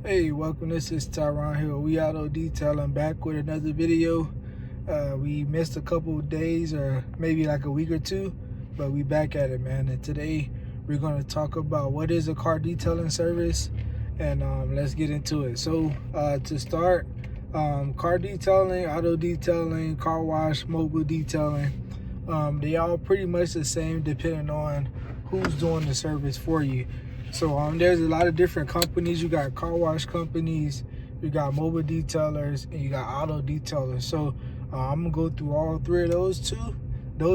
Hey, welcome. This is Tyron Hill. We Auto Detailing, back with another video. We missed a couple of days, or maybe like a week or two, but we back at it, man. And today we're going to talk about what is a car detailing service, and let's get into it. So to start, car detailing, auto detailing, car wash, mobile detailing, they all pretty much the same depending on who's doing the service for you. So there's a lot of different companies. You got car wash companies, you got mobile detailers, and you got auto detailers. So I'm gonna go through all three of those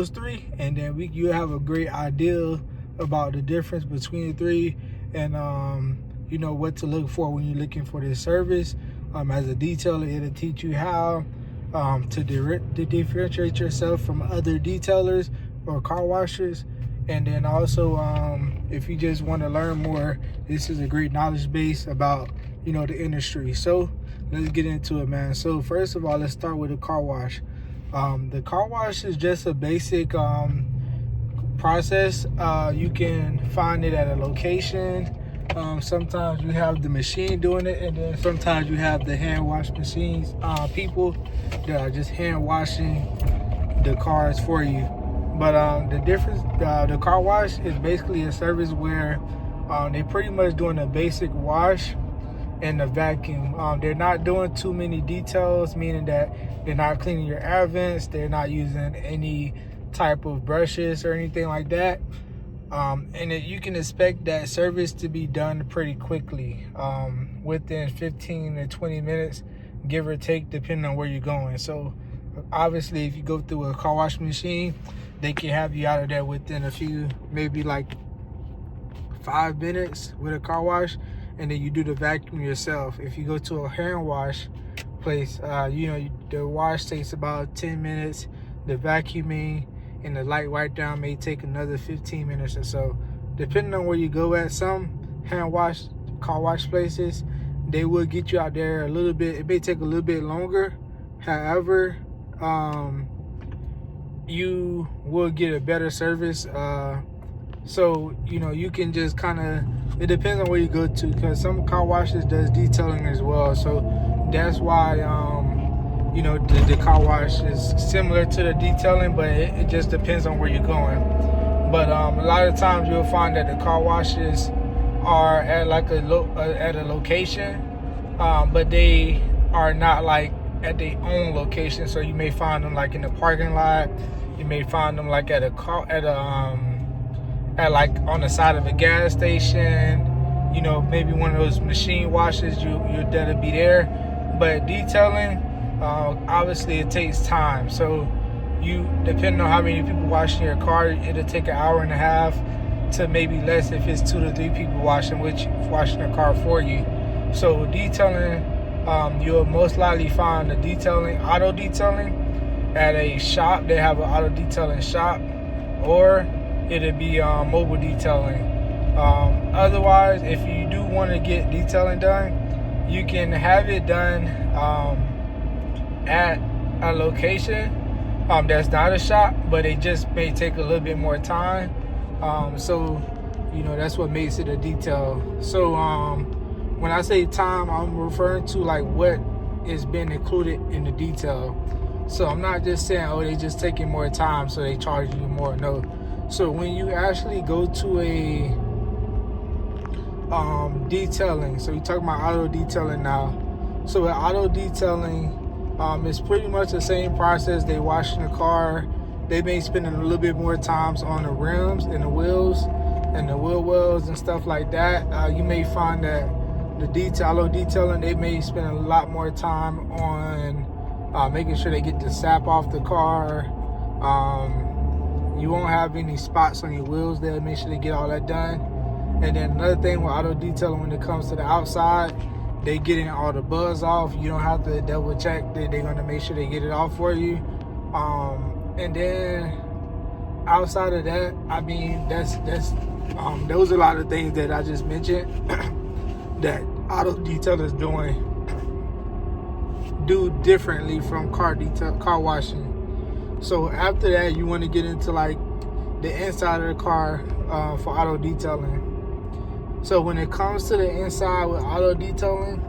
three, and then you have a great idea about the difference between the three, and you know what to look for when you're looking for this service. As a detailer, it'll teach you how to differentiate yourself from other detailers or car washers. And then also, if you just want to learn more, this is a great knowledge base about, you know, the industry. So let's get into it, man. So first of all, let's start with the car wash. The car wash is just a basic process. You can find it at a location. Sometimes you have the machine doing it, and then sometimes you have the hand wash machines, people that are just hand washing the cars for you. But the difference, the car wash is basically a service where they pretty much doing a basic wash and the vacuum. They're not doing too many details, meaning that they're not cleaning your air vents, they're not using any type of brushes or anything like that. And you can expect that service to be done pretty quickly, within 15 to 20 minutes, give or take, depending on where you're going. So obviously, if you go through a car wash machine, they can have you out of there within a few, maybe like 5 minutes with a car wash, and then you do the vacuum yourself. If you go to a hand wash place, you know, the wash takes about 10 minutes. The vacuuming and the light wipe down may take another 15 minutes or so, depending on where you go at. Some hand wash, car wash places, they will get you out there a little bit. It may take a little bit longer. However, you will get a better service. So, you know, you can just kind of, it depends on where you go to, because some car washes does detailing as well. So that's why, you know, the car wash is similar to the detailing, but it just depends on where you're going. But a lot of times you'll find that the car washes are at like at a location, but they are not like at their own location. So you may find them like in the parking lot. You may find them like at like on the side of a gas station. You know, maybe one of those machine washes. You'll that'll be there. But detailing, obviously it takes time. So you, depending on how many people washing your car, it'll take an hour and a half to maybe less if it's 2 to 3 people washing the car for you. So detailing, you'll most likely find the auto detailing at a shop. They have an auto detailing shop, or it'll be mobile detailing. Otherwise, if you do want to get detailing done, you can have it done at a location that's not a shop, but it just may take a little bit more time. So, you know, that's what makes it a detail. So when I say time, I'm referring to like what is being included in the detail. So I'm not just saying, oh, they just taking more time, so they charge you more. No. So when you actually go to a detailing, so you're talking about auto detailing now. So with auto detailing, it's pretty much the same process. They washing the car. They may spend a little bit more times on the rims and the wheels and the wheel wells and stuff like that. You may find that the auto detailing, they may spend a lot more time on making sure they get the sap off the car. You won't have any spots on your wheels there. Make sure they get all that done. And then another thing with auto detailing, when it comes to the outside, they getting all the buzz off. You don't have to double check. They're going to make sure they get it off for you. And then outside of that, I mean, those are a lot of things that I just mentioned that auto detailers do differently from car washing. So after that, you want to get into like the inside of the car for auto detailing. So when it comes to the inside with auto detailing,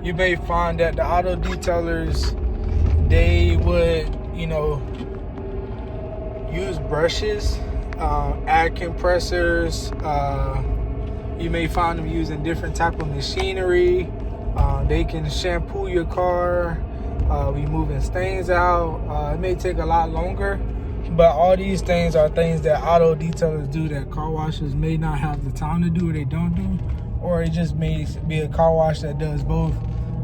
you may find that the auto detailers, they would, use brushes, air compressors. You may find them using different type of machinery. They can shampoo your car, removing stains out. It may take a lot longer, but all these things are things that auto detailers do that car washes may not have the time to do, or they don't do, or it just may be a car wash that does both,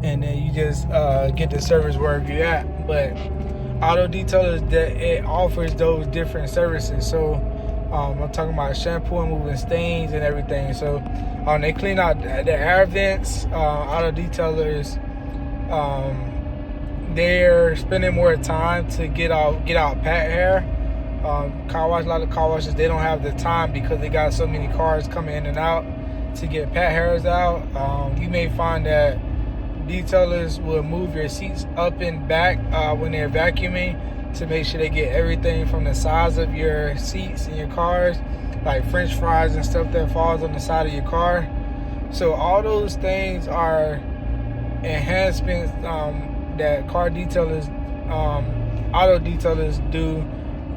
and then you just get the service wherever you're at. But auto detailers, that it offers those different services. So I'm talking about shampoo and moving stains and everything. So they clean out the air vents. Auto detailers, they're spending more time to get out pet hair. A lot of car washes, they don't have the time because they got so many cars coming in and out to get pet hairs out. You may find that detailers will move your seats up and back when they're vacuuming to make sure they get everything from the sides of your seats in your cars, like French fries and stuff that falls on the side of your car. So all those things are enhancements that car detailers, auto detailers do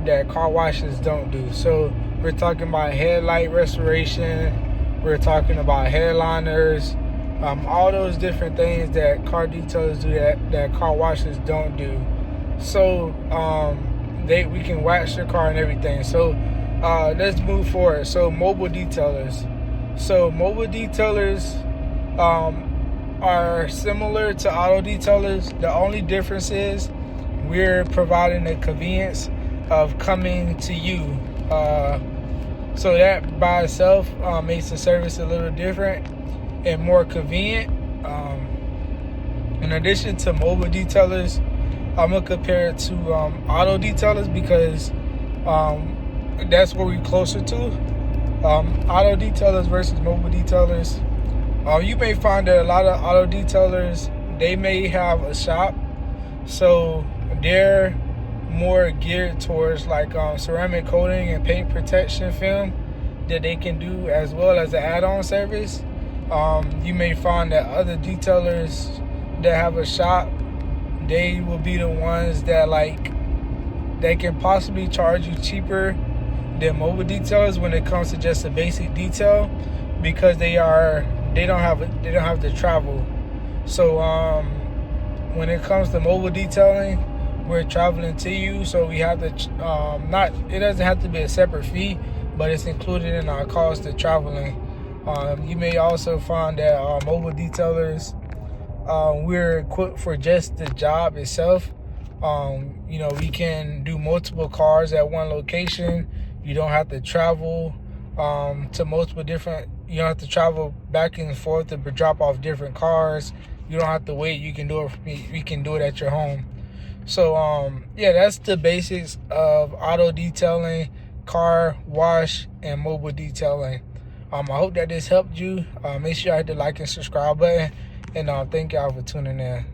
that car washes don't do. So we're talking about headlight restoration, we're talking about headliners, all those different things that car detailers do that car washes don't do. So we can wax your car and everything. So let's move forward. So mobile detailers. So mobile detailers are similar to auto detailers. The only difference is we're providing the convenience of coming to you. So that by itself makes the service a little different and more convenient. In addition to mobile detailers, I'm gonna compare it to auto detailers because that's where we're closer to. Auto detailers versus mobile detailers. You may find that a lot of auto detailers, they may have a shop, so they're more geared towards like ceramic coating and paint protection film that they can do, as well as the add-on service. You may find that other detailers that have a shop, they will be the ones that they can possibly charge you cheaper than mobile detailers when it comes to just a basic detail, because they don't have to travel. So when it comes to mobile detailing, we're traveling to you, so we have to it doesn't have to be a separate fee, but it's included in our cost of traveling. You may also find that mobile detailers, we're equipped for just the job itself. We can do multiple cars at one location. You don't have to travel to multiple different. You don't have to travel back and forth to drop off different cars. You don't have to wait. You can do it. You can do it at your home. So that's the basics of auto detailing, car wash, and mobile detailing. I hope that this helped you. Make sure you hit the like and subscribe button, and thank y'all for tuning in.